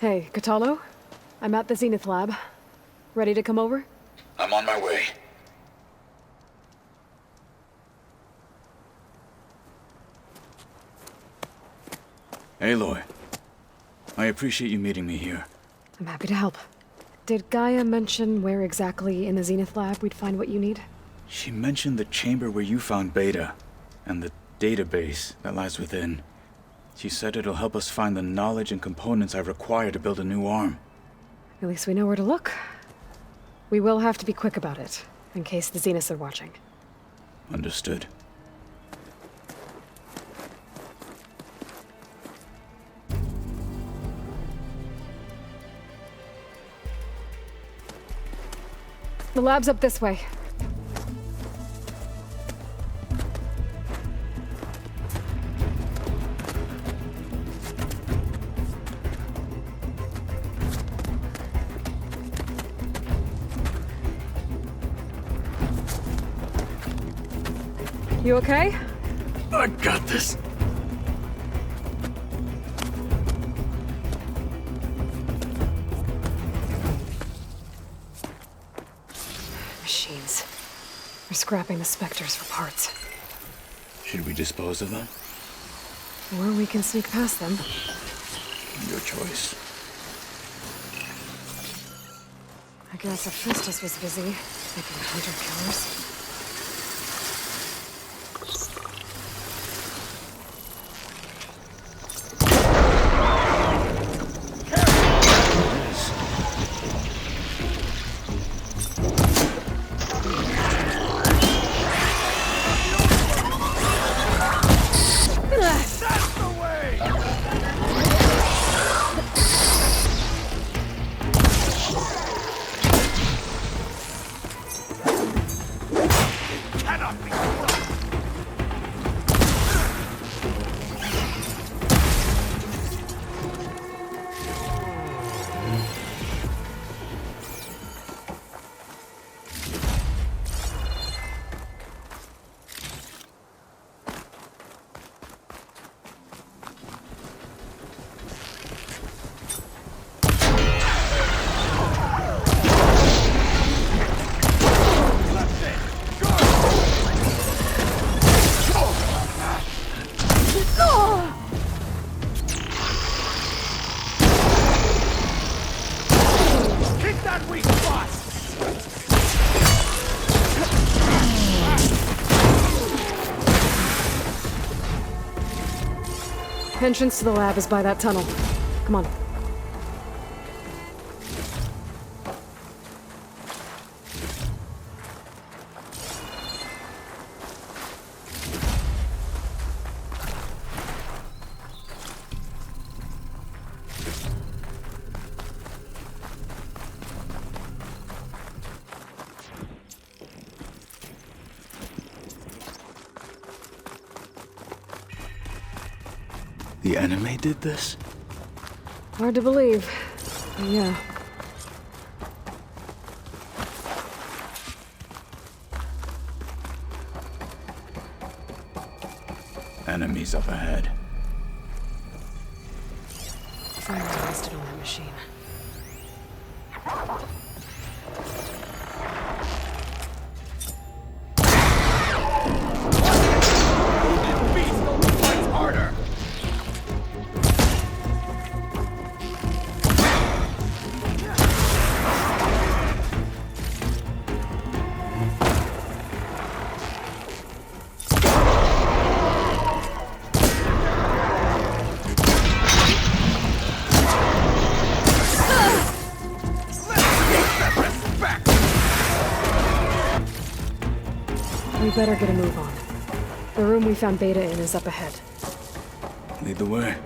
Hey, Katalo? I'm at the Zenith lab. Ready to come over? I'm on my way. Aloy, I appreciate you meeting me here. I'm happy to help. Did Gaia mention where exactly in the Zenith lab we'd find what you need? She mentioned the chamber where you found Beta, and the database that lies within. She said it'll help us find the knowledge and components I require to build a new arm. At least we know where to look. We will have to be quick about it, in case the Zeniths are watching. Understood. The lab's up this way. You okay? I got this. Machines. They're scrapping the Spectres for parts. Should we dispose of them? Or we can sneak past them. Your choice. I guess Hephaestus was busy making hunter-killers. Entrance to the lab is by that tunnel. Come on. The enemy did this? Hard to believe. But yeah. Enemies up ahead. Fire rested on that machine. We better get a move on. The room we found Beta in is up ahead. Lead the way.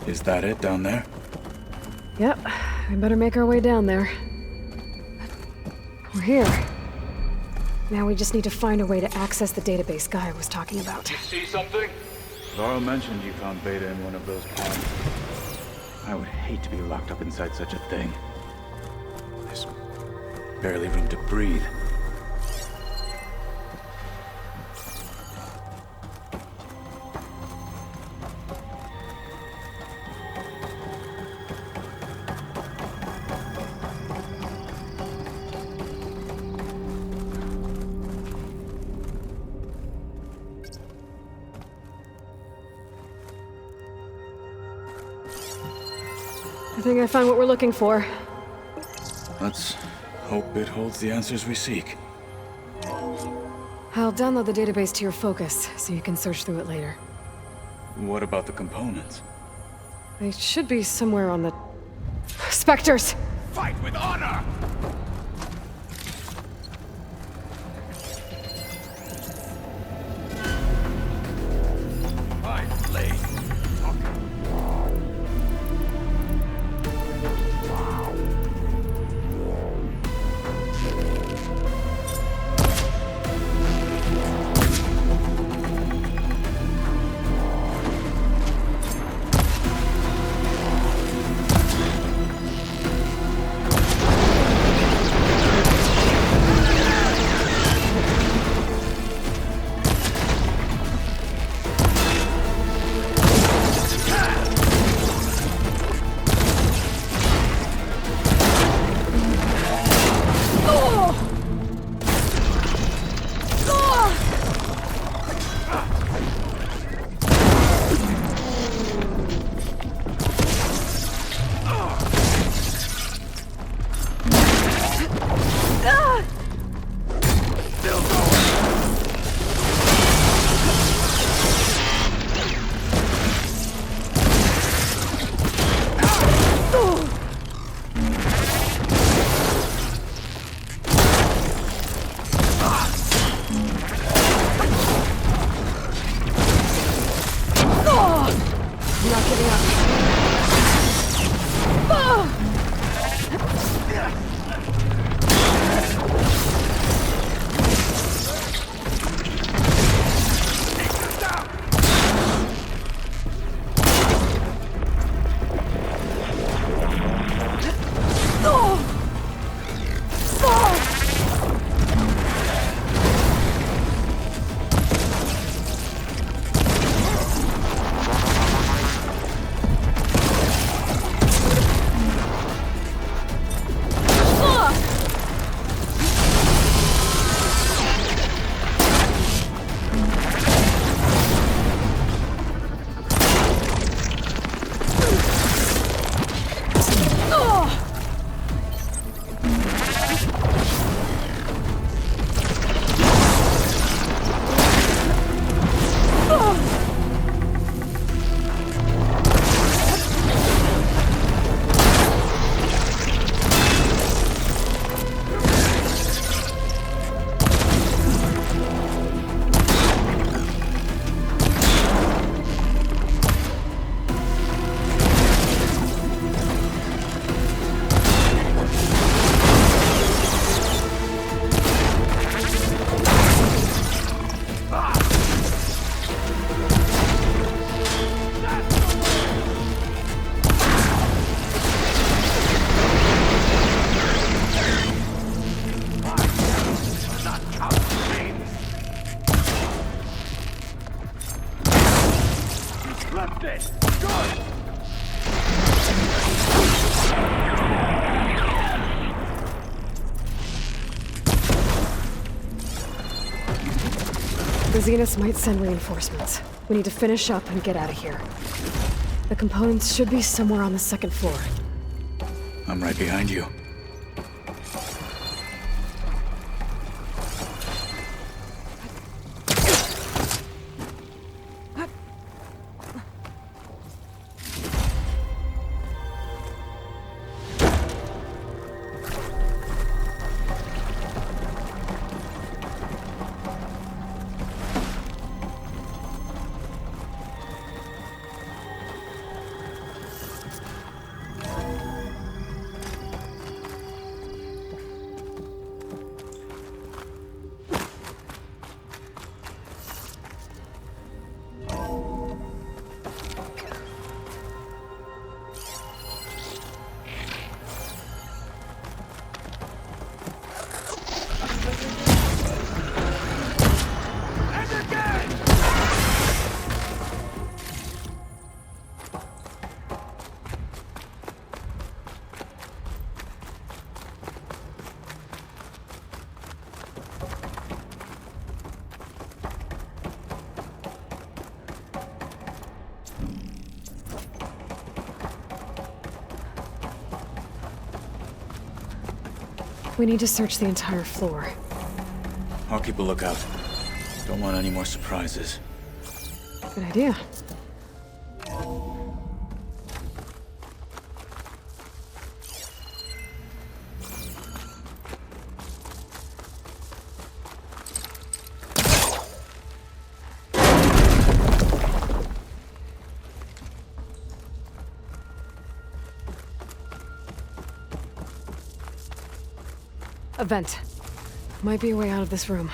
Is that it down there? Yep, we better make our way down there. We're here. Now we just need to find a way to access the database Guy was talking about. You see something? Varl mentioned you found Beta in one of those ponds. I would hate to be locked up inside such a thing. There's barely room to breathe. I think I found what we're looking for. Let's hope it holds the answers we seek. I'll download the database to your Focus, so you can search through it later. What about the components? They should be somewhere on the... Spectres! Fight with honor! I play. The Zeniths might send reinforcements. We need to finish up and get out of here. The components should be somewhere on the second floor. I'm right behind you. We need to search the entire floor. I'll keep a lookout. Don't want any more surprises. Good idea. A vent. Might be a way out of this room.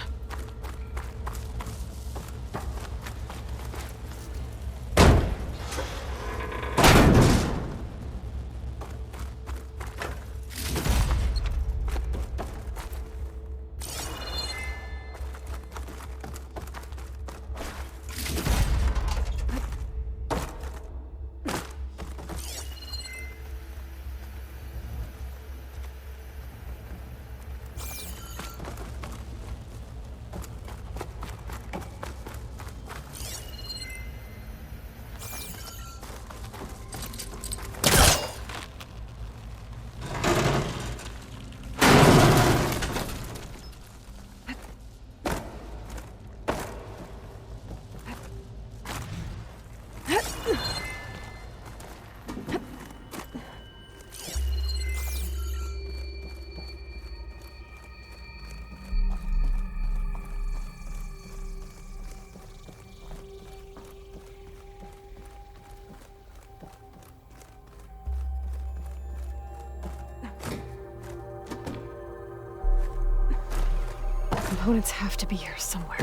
Components have to be here somewhere.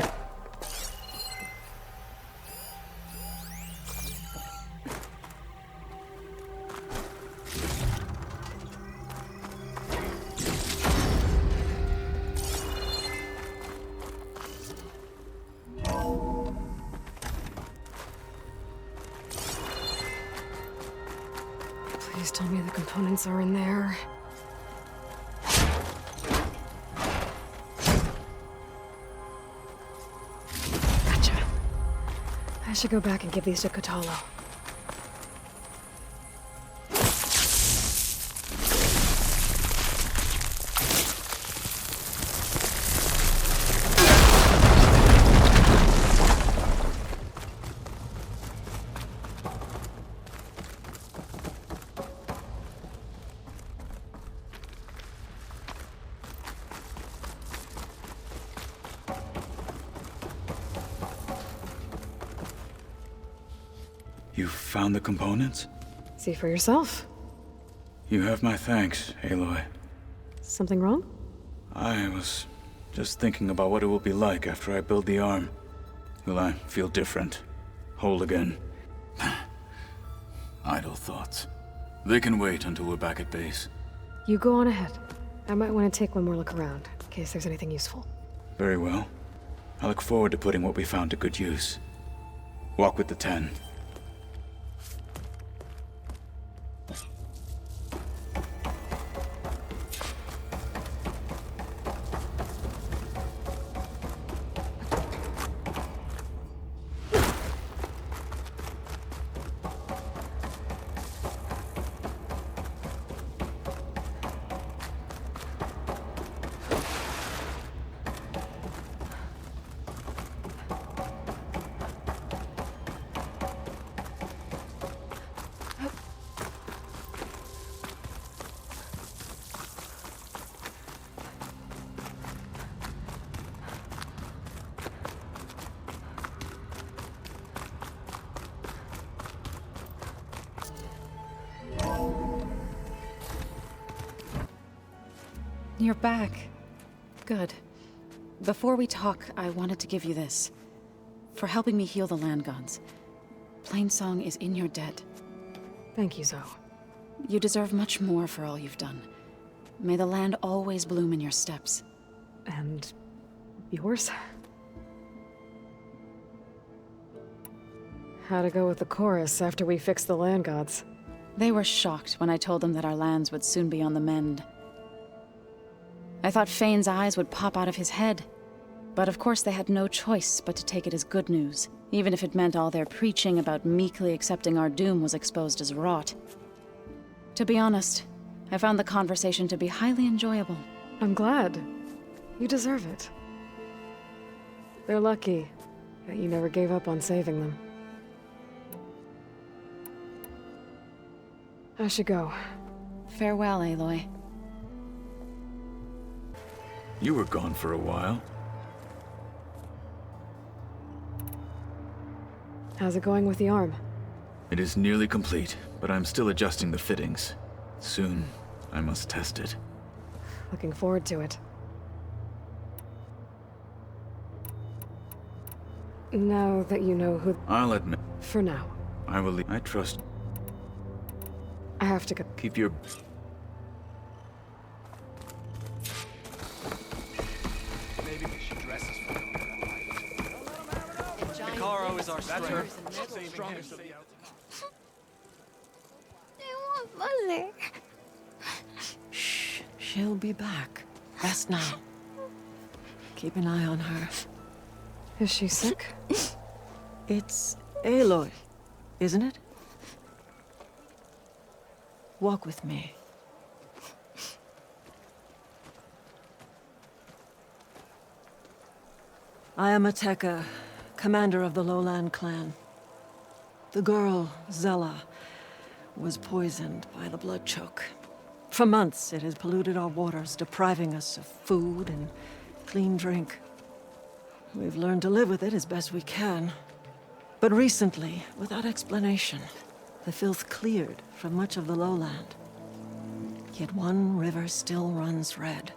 Please tell me the components are in there. I should go back and give these to Kotalo. You found the components? See for yourself. You have my thanks, Aloy. Something wrong? I was just thinking about what it will be like after I build the arm. Will I feel different? Whole again? Idle thoughts. They can wait until we're back at base. You go on ahead. I might want to take one more look around, in case there's anything useful. Very well. I look forward to putting what we found to good use. Walk with the 10. You're back. Good. Before we talk, I wanted to give you this. For helping me heal the land gods. Plainsong is in your debt. Thank you, Zoe. You deserve much more for all you've done. May the land always bloom in your steps. And yours? How to go with the chorus after we fixed the land gods? They were shocked when I told them that our lands would soon be on the mend. I thought Fane's eyes would pop out of his head. But of course they had no choice but to take it as good news, even if it meant all their preaching about meekly accepting our doom was exposed as rot. To be honest, I found the conversation to be highly enjoyable. I'm glad. You deserve it. They're lucky that you never gave up on saving them. I should go. Farewell, Aloy. You were gone for a while. How's it going with the arm? It is nearly complete, but I'm still adjusting the fittings. Soon, I must test it. Looking forward to it. Now that you know who... I'll admit, For now. I will leave. I trust. I have to go. Keep your... Maybe we should dress as well. Caro is our strength. Strongest of the I want Mother. Shh, she'll be back. Rest now. Keep an eye on her. Is she sick? It's Aloy, isn't it? Walk with me. I am Ateka, commander of the Lowland clan. The girl, Zella, was poisoned by the blood choke. For months, it has polluted our waters, depriving us of food and clean drink. We've learned to live with it as best we can. But recently, without explanation, the filth cleared from much of the lowland. Yet one river still runs red,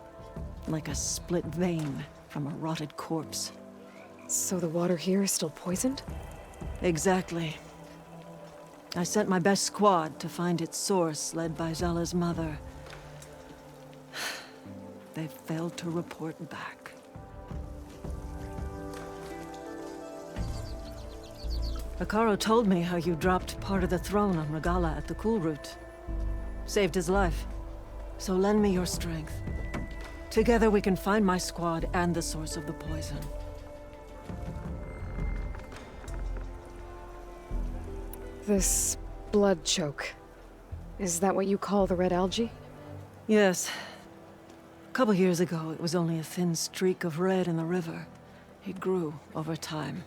like a split vein from a rotted corpse. So the water here is still poisoned? Exactly. I sent my best squad to find its source, led by Zella's mother. They failed to report back. Akaro told me how you dropped part of the throne on Regala at the Cool Route. Saved his life. So lend me your strength. Together we can find my squad and the source of the poison. This blood choke. Is that what you call the red algae? Yes. A couple years ago, it was only a thin streak of red in the river. It grew over time,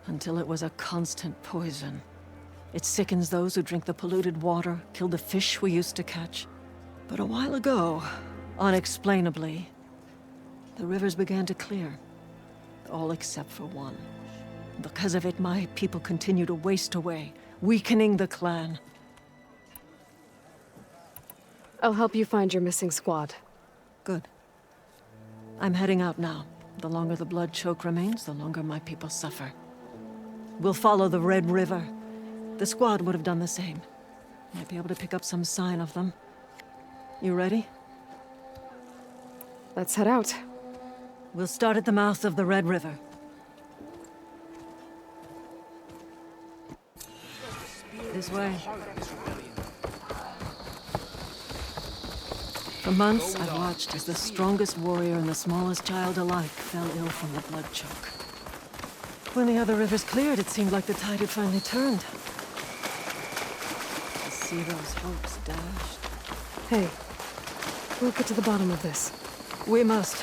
until it was a constant poison. It sickens those who drink the polluted water, killed the fish we used to catch. But a while ago, unexplainably, the rivers began to clear. All except for one. Because of it, my people continue to waste away, weakening the clan. I'll help you find your missing squad. Good. I'm heading out now. The longer the blood choke remains, the longer my people suffer. We'll follow the Red River. The squad would have done the same. Might be able to pick up some sign of them. You ready? Let's head out. We'll start at the mouth of the Red River. This way. For months, I've watched as the strongest warrior and the smallest child alike fell ill from the blood choke. When the other rivers cleared, it seemed like the tide had finally turned. To see those hopes dashed. Hey, we'll get to the bottom of this. We must.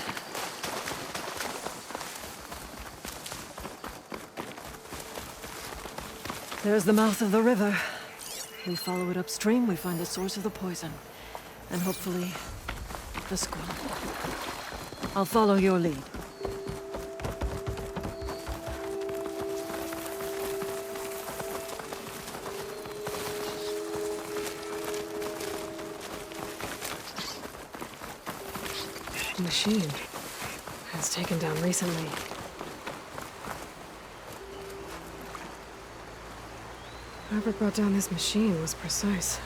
There's the mouth of the river. We follow it upstream, we find the source of the poison. And hopefully, the squad. I'll follow your lead. Machine has taken down recently. Whoever brought down this machine was precise.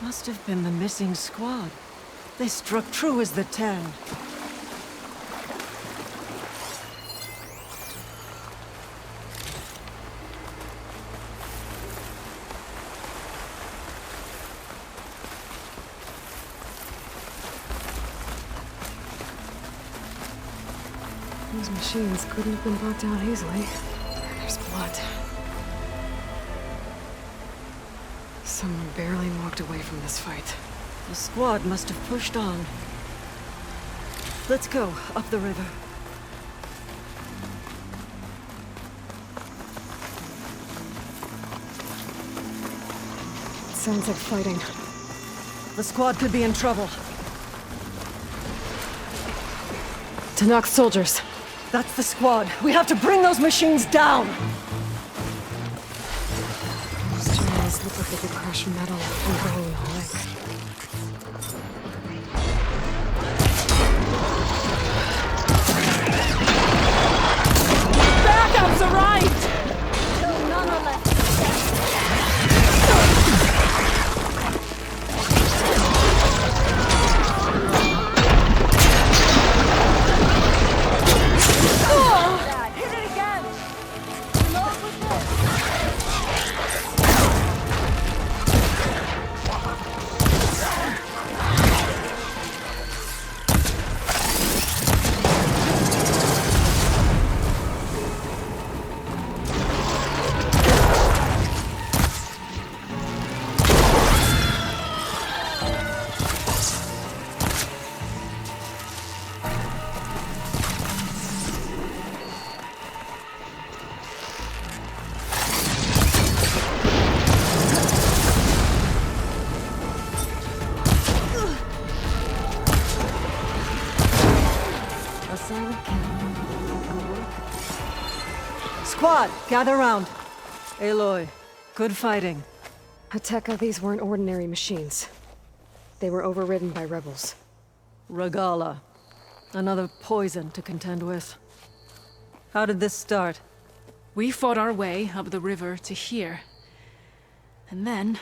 Must have been the missing squad. They struck true as the 10. These machines couldn't have been brought down easily. There's blood. Someone barely walked away from this fight. The squad must have pushed on. Let's go up the river. Sounds like fighting. The squad could be in trouble. Tanakh soldiers. That's the squad. We have to bring those machines down! Those tunnels look like they could crush metal and bone like. Backup's arrived! Till none are left. Hit it again! Reload with Squad, gather round. Aloy, good fighting. Hateka, these weren't ordinary machines. They were overridden by rebels. Regala, another poison to contend with. How did this start? We fought our way up the river to here. And then,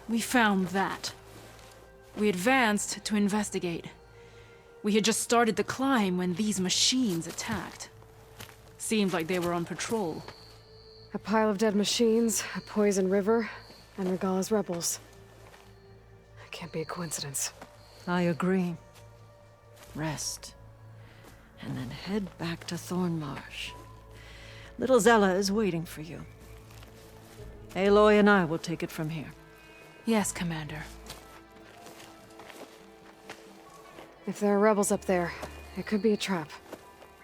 we found that. We advanced to investigate. We had just started the climb when these machines attacked. Seemed like they were on patrol. A pile of dead machines, a poison river, and Regala's rebels. It can't be a coincidence. I agree. Rest. And then head back to Thornmarsh. Little Zella is waiting for you. Aloy and I will take it from here. Yes, Commander. If there are rebels up there, it could be a trap.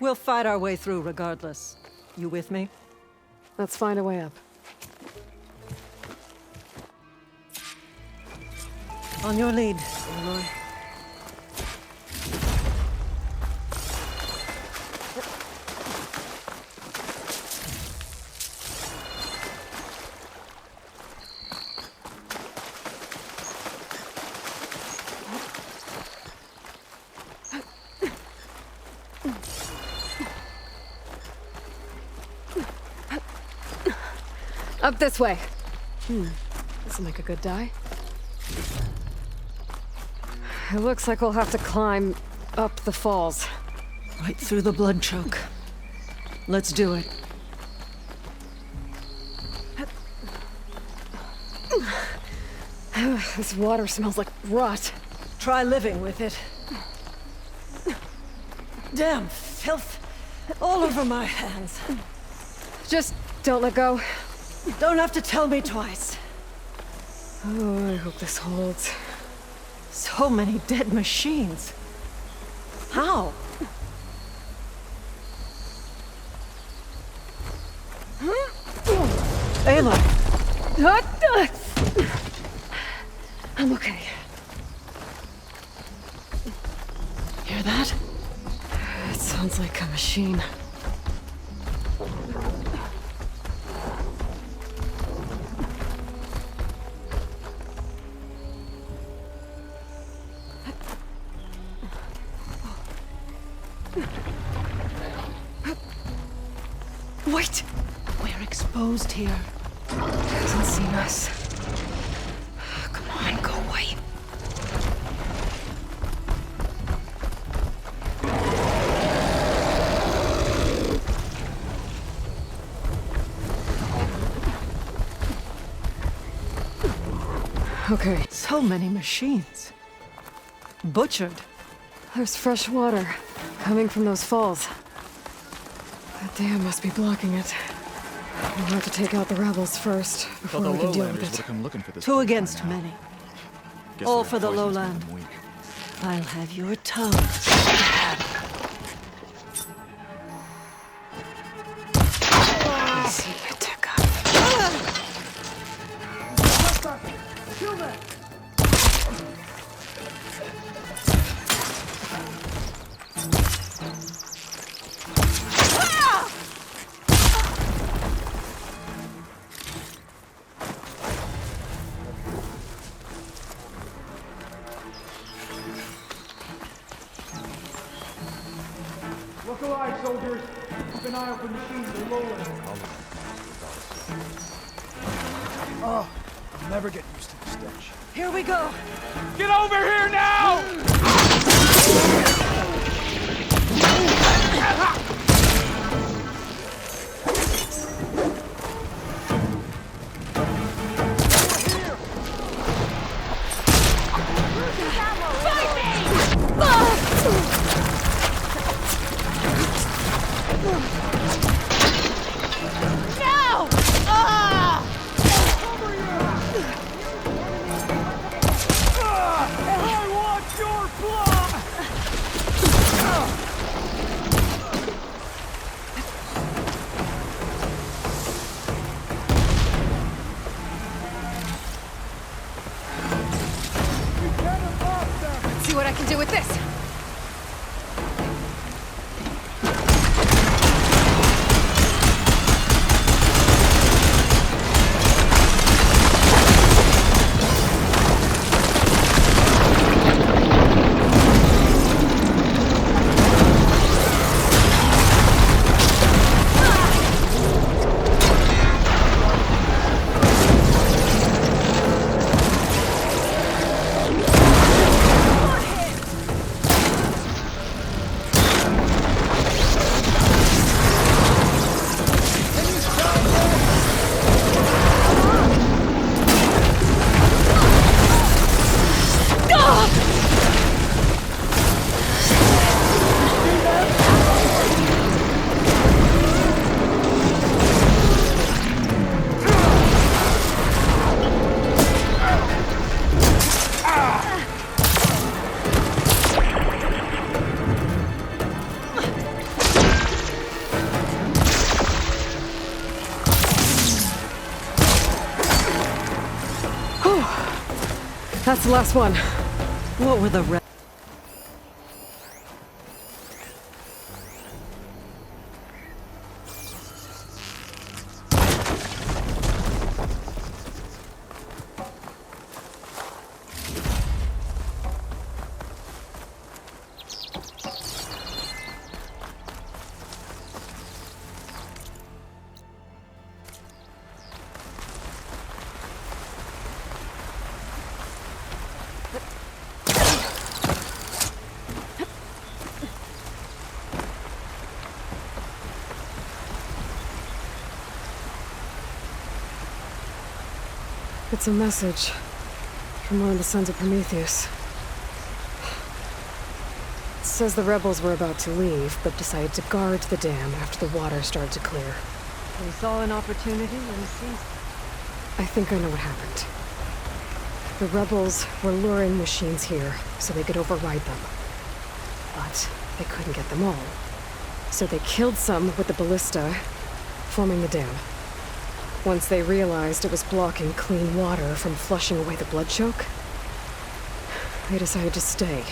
We'll fight our way through regardless. You with me? Let's find a way up. On your lead, Aloy. Up this way. This'll make a good die. It looks like we'll have to climb up the falls. Right through the blood choke. Let's do it. This water smells like rot. Try living with it. Damn filth all over my hands. Just don't let go. Don't have to tell me twice. Oh, I hope this holds. So many dead machines. How? Aloy! I'm okay. Hear that? It sounds like a machine. Wait! We're exposed here. Hasn't seen us. Come on, go away. Okay. So many machines. Butchered. There's fresh water coming from those falls. That dam must be blocking it. We'll have to take out the rebels first before we can deal with it. come looking for this Two place against by now. many. Guess All their for the poison's made lowland. them weak. I'll have your tongue. Look alive, soldiers. Keep an eye out for machines in the lowlands. Oh, I'll never get used to the stench. Here we go! Get over here now! See what I can do with this. That's the last one. What were the It's a message from one of the Sons of Prometheus. It says the rebels were about to leave, but decided to guard the dam after the water started to clear. They saw an opportunity and seized it. I think I know what happened. The rebels were luring machines here so they could override them. But they couldn't get them all. So they killed some with the ballista, forming the dam. Once they realized it was blocking clean water from flushing away the blood choke, they decided to stay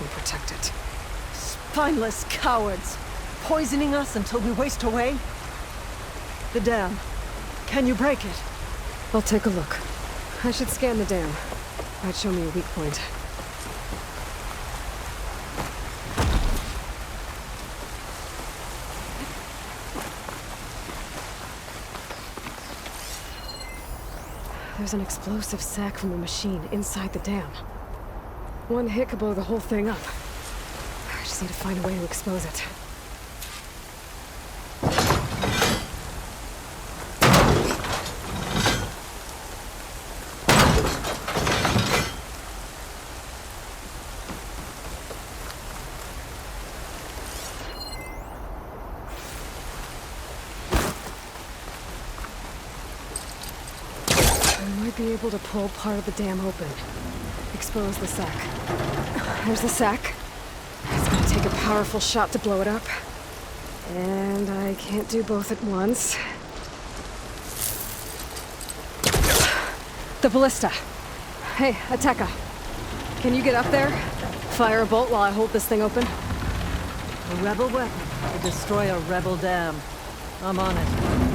and protect it. Spineless cowards! Poisoning us until we waste away? The dam. Can you break it? I'll take a look. I should scan the dam. Might show me a weak point. There's an explosive sac from a machine inside the dam. One hit could blow the whole thing up. I just need to find a way to expose it. Be able to pull part of the dam open. Expose the sack. There's the sack. It's gonna take a powerful shot to blow it up. And I can't do both at once. The ballista. Hey, Ateka. Can you get up there? Fire a bolt while I hold this thing open? A rebel weapon to destroy a rebel dam. I'm on it.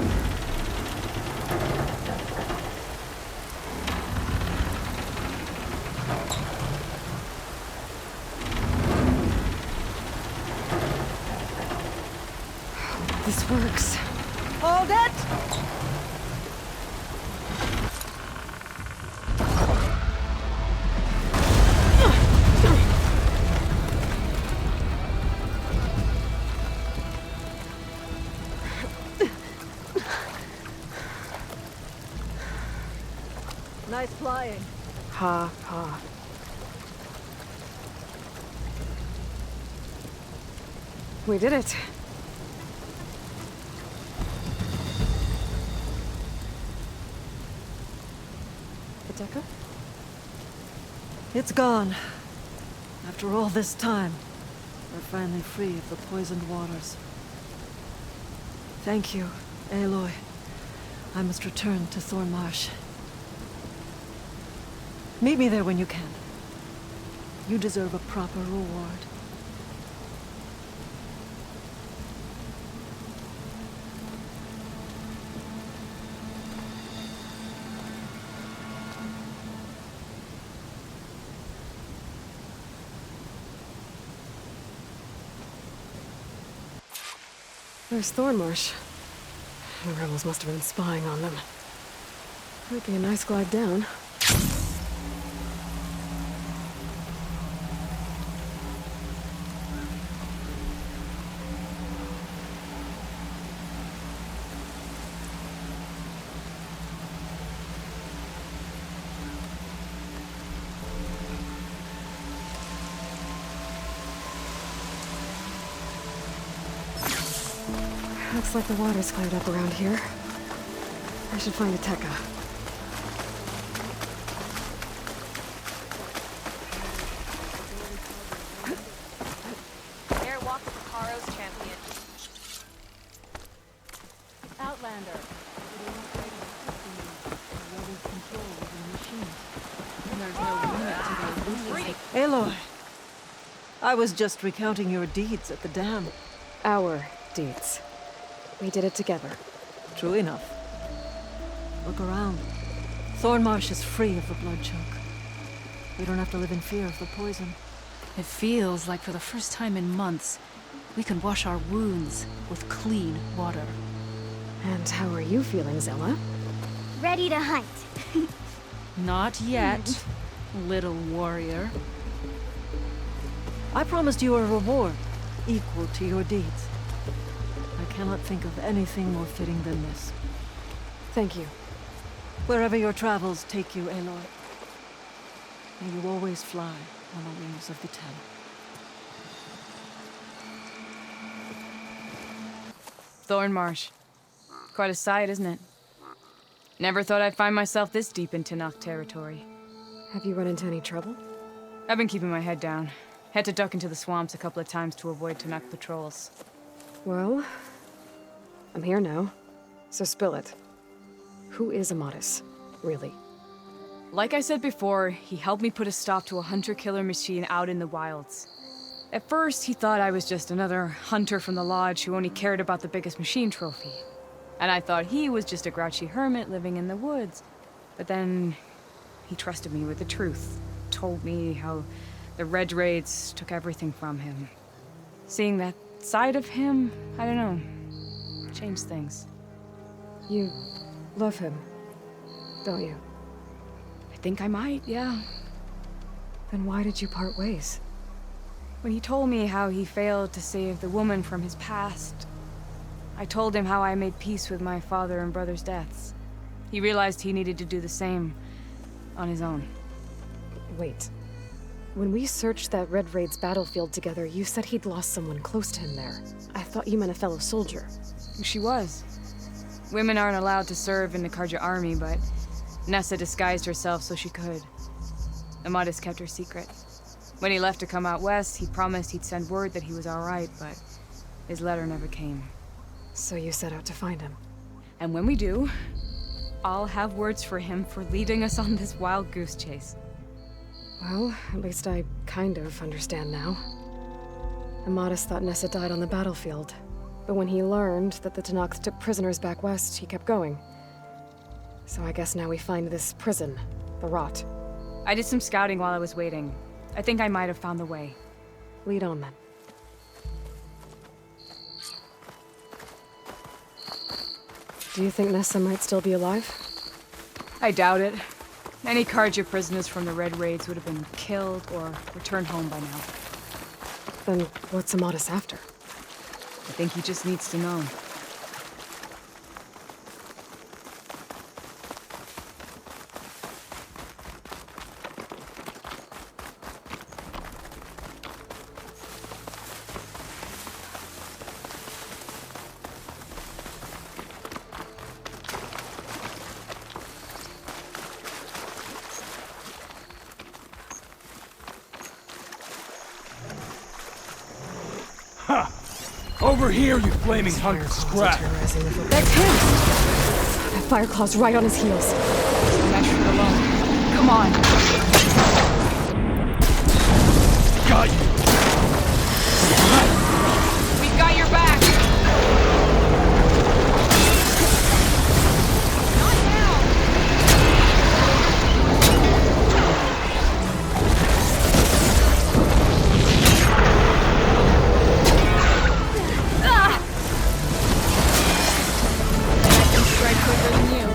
this works. Hold it! Nice flying. Ha, ha. We did it. The Deca? It's gone. After all this time, we're finally free of the poisoned waters. Thank you, Aloy. I must return to Thornmarsh. Meet me there when you can. You deserve a proper reward. There's Thornmarsh. The rebels must have been spying on them. Might be a nice glide down. Looks like the water's cleared up around here. I should find a Tekka. Air walk with the Karo's champion. Outlander. Aloy, I was just recounting your deeds at the dam. Our deeds. We did it together. True enough. Look around. Thornmarsh is free of the blood choke. We don't have to live in fear of the poison. It feels like for the first time in months, we can wash our wounds with clean water. And how are you feeling, Zella? Ready to hunt. Not yet, little warrior. I promised you a reward equal to your deeds. I cannot think of anything more fitting than this. Thank you. Wherever your travels take you, Aloy, may you always fly on the wings of the Ten. Thornmarsh. Quite a sight, isn't it? Never thought I'd find myself this deep in Tanakh territory. Have you run into any trouble? I've been keeping my head down. Had to duck into the swamps a couple of times to avoid Tanakh patrols. Well, I'm here now, so spill it. Who is Amatis, really? Like I said before, he helped me put a stop to a hunter-killer machine out in the wilds. At first, he thought I was just another hunter from the lodge who only cared about the biggest machine trophy. And I thought he was just a grouchy hermit living in the woods. But then, he trusted me with the truth. Told me how the Red Raids took everything from him. Seeing that side of him, I don't know, changed things. You love him, don't you? I think I might, yeah. Then why did you part ways? When he told me how he failed to save the woman from his past, I told him how I made peace with my father and brother's deaths. He realized he needed to do the same on his own. Wait. When we searched that Red Raid's battlefield together, you said he'd lost someone close to him there. I thought you meant a fellow soldier. She was. Women aren't allowed to serve in the Karja army, but Nessa disguised herself so she could. Amatis kept her secret. When he left to come out west, he promised he'd send word that he was all right, but his letter never came. So you set out to find him. And when we do, I'll have words for him for leading us on this wild goose chase. Well, at least I kind of understand now. Amatis thought Nessa died on the battlefield, but when he learned that the Tanakh took prisoners back west, he kept going. So I guess now we find this prison, the Rot. I did some scouting while I was waiting. I think I might have found the way. Lead on then. Do you think Nessa might still be alive? I doubt it. Any Carja prisoners from the Red Raids would have been killed or returned home by now. Then what's Amatis after? I think he just needs to know. Over here, you flaming hunk of scrap! That's him! That Fireclaw's right on his heels. Mesh alone. Come on. Got you! We've got your back! Not now! I can strike quicker than you.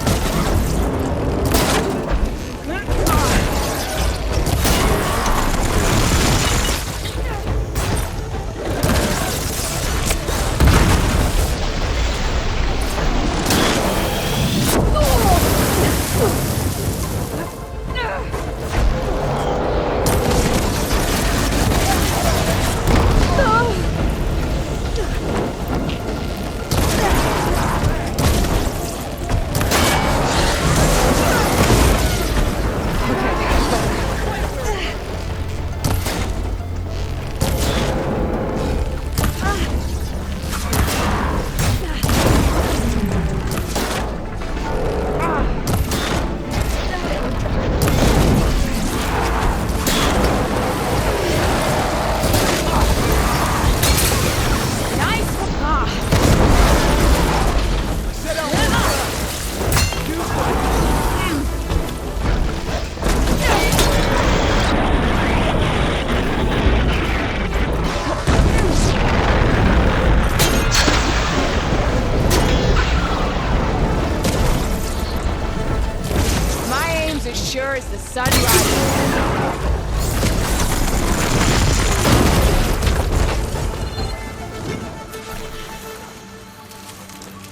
Sure as the sun rises.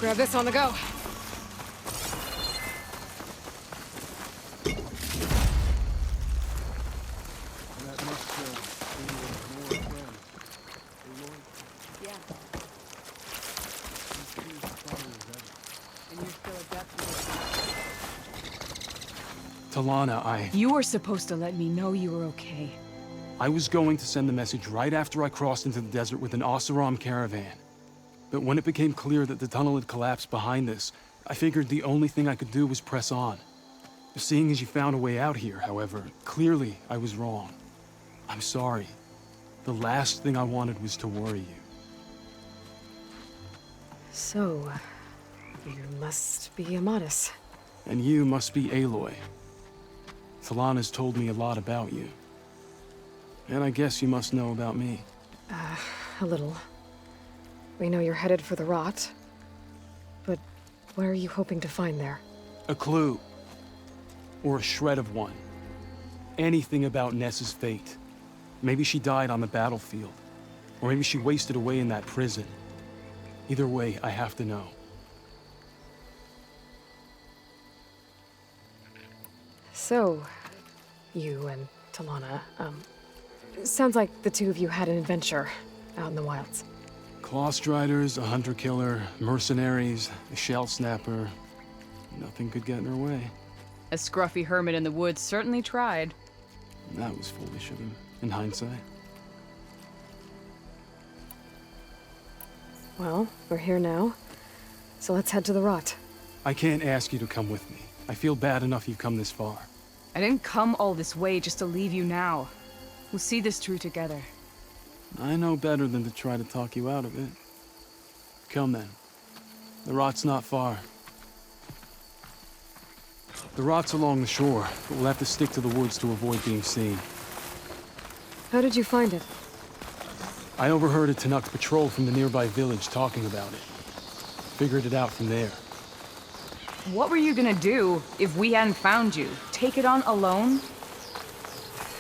Grab this on the go. That must be more friends. Yeah. And you're still adept with TALANAH, You were supposed to let me know you were okay. I was going to send the message right after I crossed into the desert with an Oseram caravan. But when it became clear that the tunnel had collapsed behind us, I figured the only thing I could do was press on. Seeing as you found a way out here, however, clearly I was wrong. I'm sorry. The last thing I wanted was to worry you. So, you must be Amatis. And you must be Aloy. TALANAH's told me a lot about you. And I guess you must know about me. A little. We know you're headed for the rot. But what are you hoping to find there? A clue. Or a shred of one. Anything about Nessa's fate. Maybe she died on the battlefield. Or maybe she wasted away in that prison. Either way, I have to know. So, you and TALANAH, sounds like the two of you had an adventure out in the wilds. Clawstriders, a hunter-killer, mercenaries, a shell snapper. Nothing could get in her way. A scruffy hermit in the woods certainly tried. That was foolish of him, in hindsight. Well, we're here now, so let's head to the rot. I can't ask you to come with me. I feel bad enough you've come this far. I didn't come all this way just to leave you now. We'll see this through together. I know better than to try to talk you out of it. Come then. The rot's not far. The rot's along the shore, but we'll have to stick to the woods to avoid being seen. How did you find it? I overheard a Tanukh patrol from the nearby village talking about it. Figured it out from there. What were you gonna do if we hadn't found you? Take it on alone?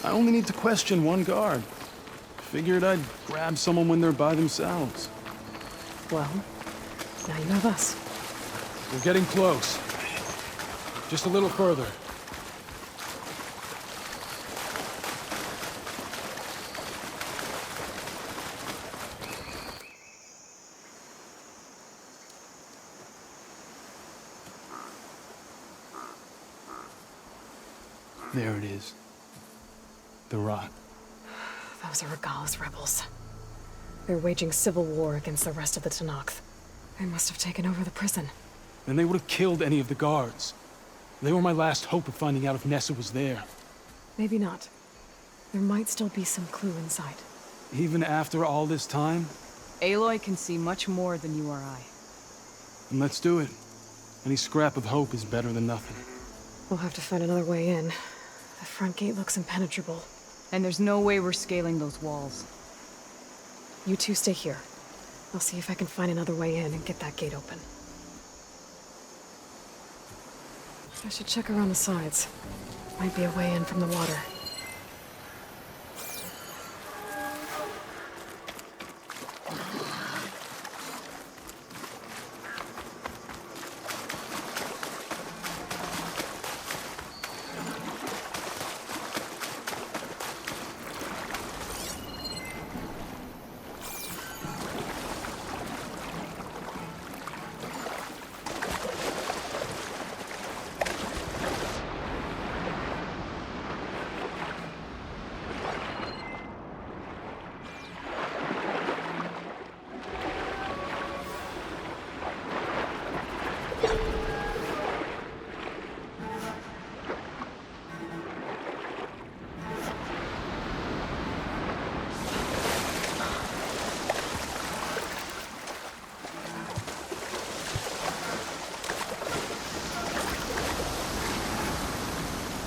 I only need to question one guard. Figured I'd grab someone when they're by themselves. Well, now you have us. We're getting close. Just a little further. There it is. The rock. Those are Regal's rebels. They're waging civil war against the rest of the Tenakth. They must have taken over the prison. Then they would have killed any of the guards. They were my last hope of finding out if Nessa was there. Maybe not. There might still be some clue inside. Even after all this time? Aloy can see much more than you or I. Then let's do it. Any scrap of hope is better than nothing. We'll have to find another way in. The front gate looks impenetrable. And there's no way we're scaling those walls. You two stay here. I'll see if I can find another way in and get that gate open. I should check around the sides. Might be a way in from the water.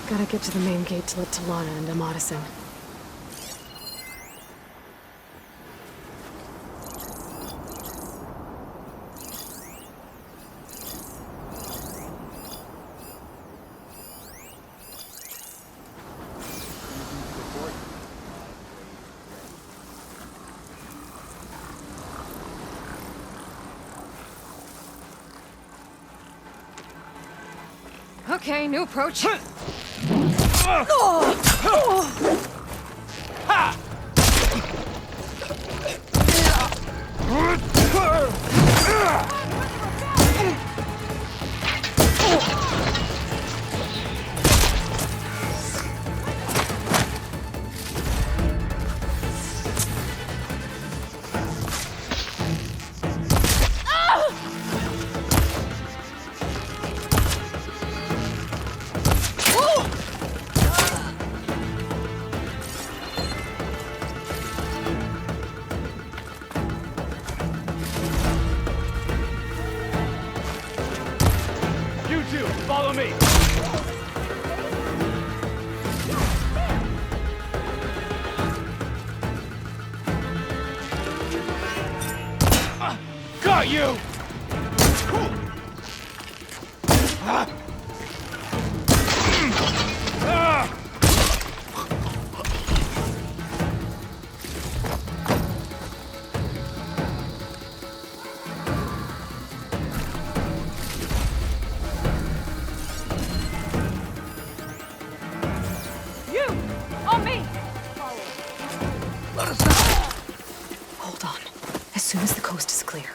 Gotta get to the main gate to let TALANAH and Amatis in. Okay, new approach. You two, follow me! Got you! Hold on. As soon as the coast is clear.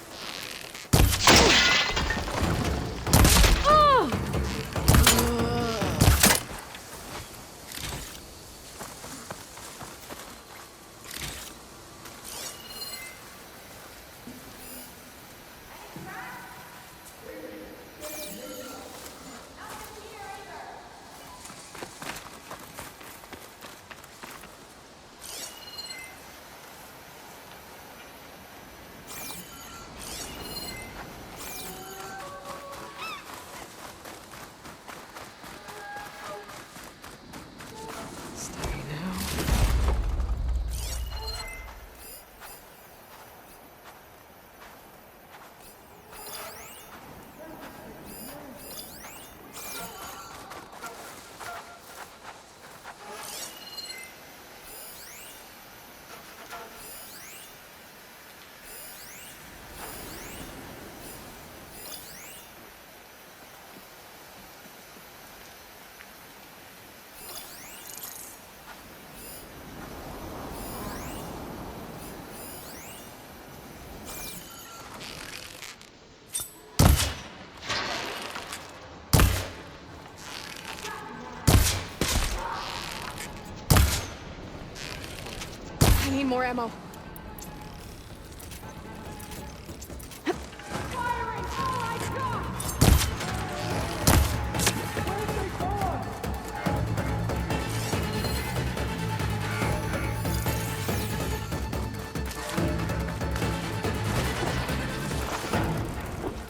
more ammo.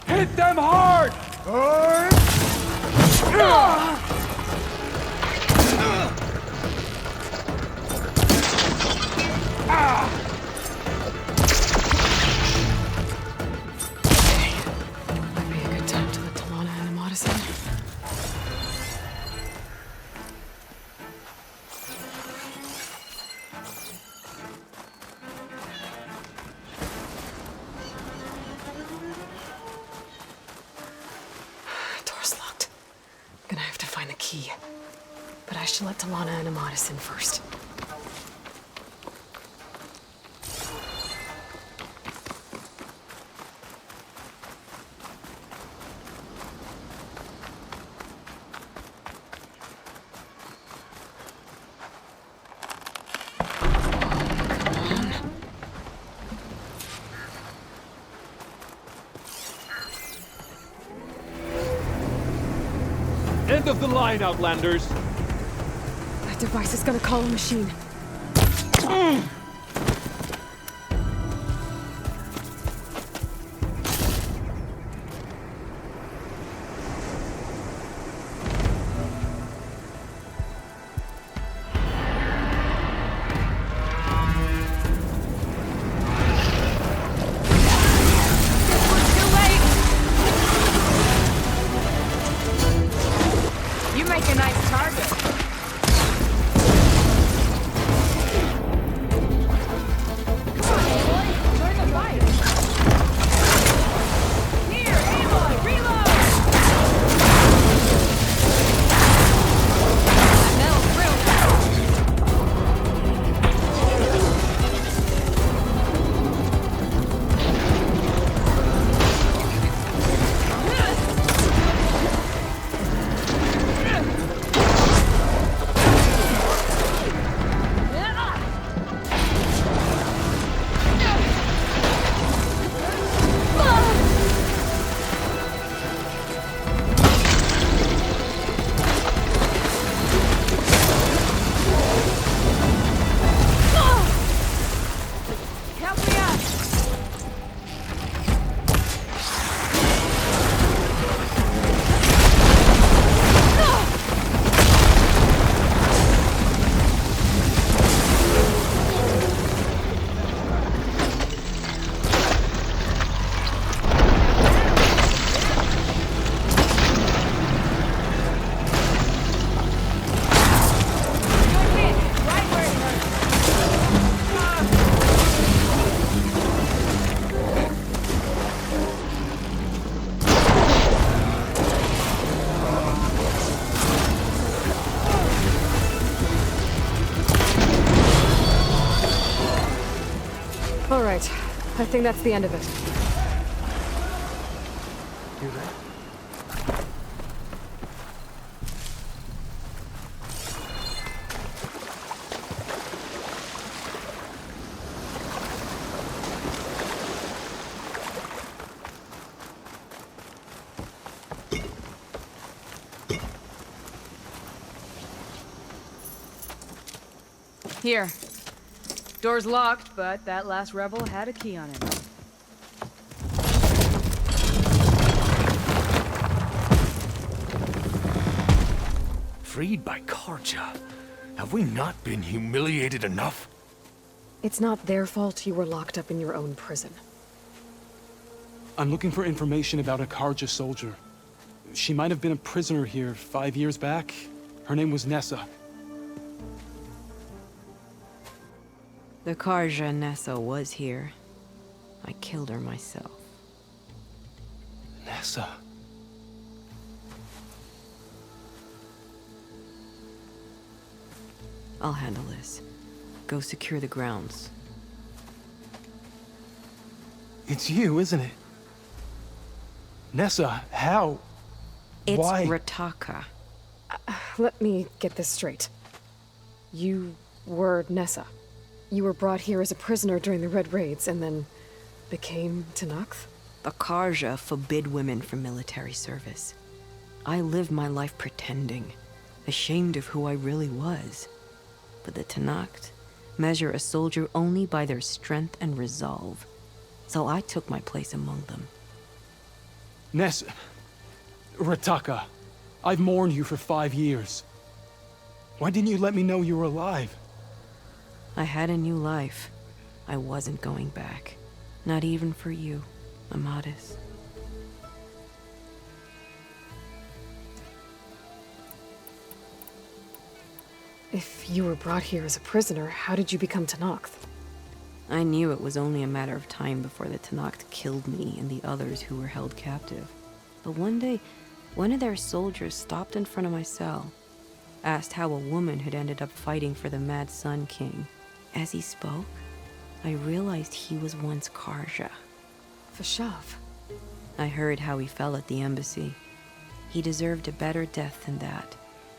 Hit them hard! Might be a good time to let TALANAH and Amatis in. Door's locked. Gonna have to find the key. But I should let TALANAH and Amatis in first. End of the line, Outlanders! That device is gonna call a machine. You make a nice target. Come on, Aloy. Join the fight. Here, Aloy, reload! Metal through. Help me up! Good hit, right where it hurts. All right. I think that's the end of it. Here. Door's locked, but that last rebel had a key on it. Freed by Karja? Have we not been humiliated enough? It's not their fault you were locked up in your own prison. I'm looking for information about a Karja soldier. She might have been a prisoner here 5 years back. Her name was Nessa. The Karja Nessa was here. I killed her myself. Nessa? I'll handle this. Go secure the grounds. It's you, isn't it? Nessa, how? It's Why? Rataka. Let me get this straight. You were Nessa. you were brought here as a prisoner during the Red Raids and then became Tenakth? The Karja forbid women from military service. I lived my life pretending, ashamed of who I really was. But the Tenakth measure a soldier only by their strength and resolve. So I took my place among them. Ness... Rataka, I've mourned you for 5 years. Why didn't you let me know you were alive? I had a new life. I wasn't going back. Not even for you, Amadis. If you were brought here as a prisoner, how did you become Tenakth? I knew it was only a matter of time before the Tenakth killed me and the others who were held captive. But one day, one of their soldiers stopped in front of my cell, asked how a woman had ended up fighting for the Mad Sun King. As he spoke, I realized he was once Karja. Vashav. I heard how he fell at the embassy. He deserved a better death than that.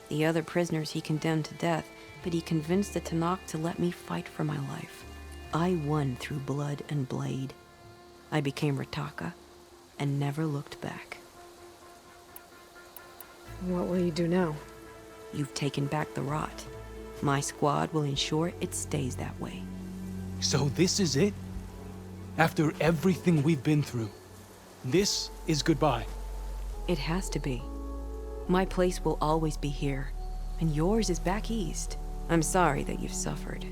The other prisoners he condemned to death, but he convinced the Tenakth to let me fight for my life. I won through blood and blade. I became Rataka and never looked back. What will you do now? You've taken back the rot. My squad will ensure it stays that way. So this is it? After everything we've been through, this is goodbye? It has to be. My place will always be here, and yours is back east. I'm sorry that you've suffered.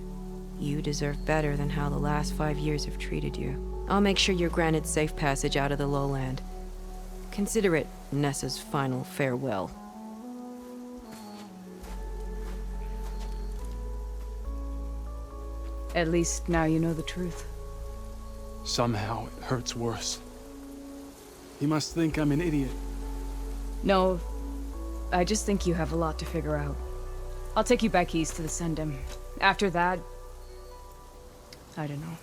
You deserve better than how the last 5 years have treated you. I'll make sure you're granted safe passage out of the lowland. Consider it Nessa's final farewell. At least now you know the truth. Somehow it hurts worse. He must think I'm an idiot. No, I just think you have a lot to figure out. I'll take you back east to the Sendem. After that, I don't know.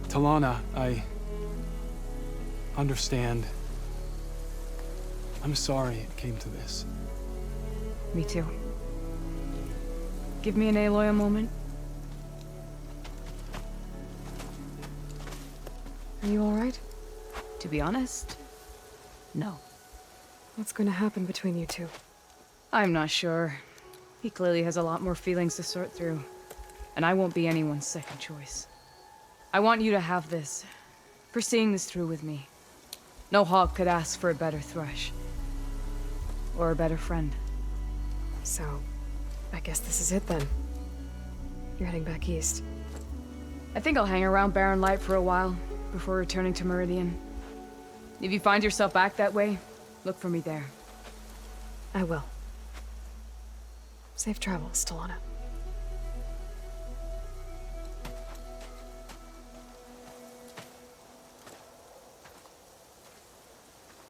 Talanah, I understand. I'm sorry it came to this. Me too. Give me and Aloy a moment. Are you alright? To be honest, no. What's going to happen between you two? I'm not sure. He clearly has a lot more feelings to sort through. And I won't be anyone's second choice. I want you to have this, for seeing this through with me. No hawk could ask for a better thrush. Or a better friend. So, I guess this is it then. You're heading back east. I think I'll hang around Barren Light for a while, before returning to Meridian. If you find yourself back that way, look for me there. I will. Safe travels, Talana.